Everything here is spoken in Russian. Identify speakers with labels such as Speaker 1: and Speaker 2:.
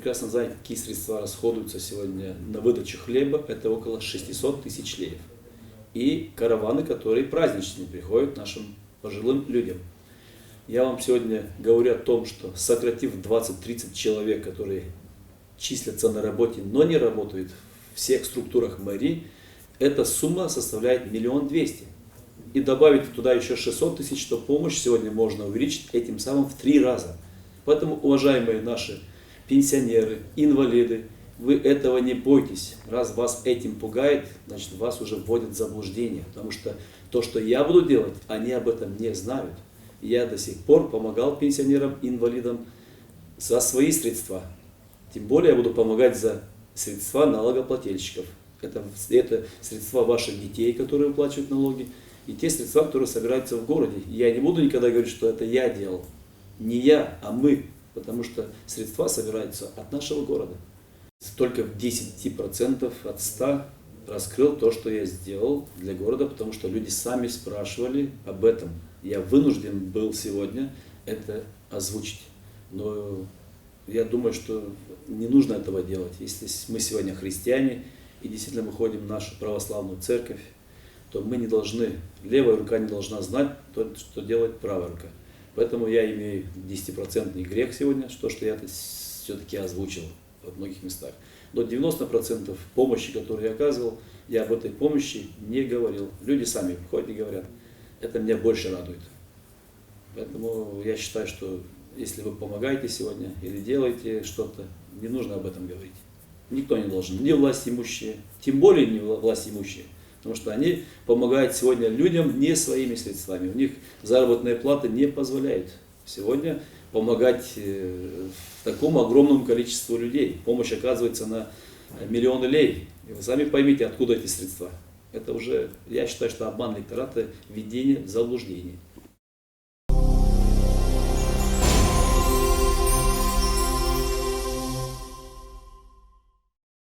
Speaker 1: прекрасно знаете, какие средства расходуются сегодня на выдачу хлеба. Это около 600 тысяч леев. И караваны, которые праздничные приходят нашим пожилым людям. Я вам сегодня говорю о том, что сократив 20-30 человек, которые числятся на работе, но не работают в всех структурах мэрии, эта сумма составляет 1 200 000. И добавить туда еще 600 тысяч, то помощь сегодня можно увеличить этим самым в 3 раза. Поэтому, уважаемые наши пенсионеры, инвалиды, вы этого не бойтесь. Раз вас этим пугает, значит вас уже вводят в заблуждение. Потому что то, что я буду делать, они об этом не знают. Я до сих пор помогал пенсионерам, инвалидам за свои средства. Тем более я буду помогать за средства налогоплательщиков. Это средства ваших детей, которые выплачивают налоги, и те средства, которые собираются в городе. Я не буду никогда говорить, что это я делал. Не я, а мы. Потому что средства собираются от нашего города. Только в 10% от 100 раскрыл то, что я сделал для города, потому что люди сами спрашивали об этом. Я вынужден был сегодня это озвучить. Но я думаю, что не нужно этого делать. Если мы сегодня христиане и действительно мы ходим в нашу православную церковь, то мы не должны, левая рука не должна знать то, что делает правая рука. Поэтому я имею 10% грех сегодня, что я это все-таки озвучил в многих местах. Но 90% помощи, которую я оказывал, я об этой помощи не говорил. Люди сами ходят и говорят. Это меня больше радует. Поэтому я считаю, что если вы помогаете сегодня или делаете что-то, не нужно об этом говорить. Никто не должен, ни власть имущие, тем более не власть имущие. Потому что они помогают сегодня людям не своими средствами. У них заработная плата не позволяет сегодня помогать такому огромному количеству людей. Помощь оказывается на миллионы лей. И вы сами поймите, откуда эти средства. Это уже, я считаю, что обман электората, введение в заблуждение.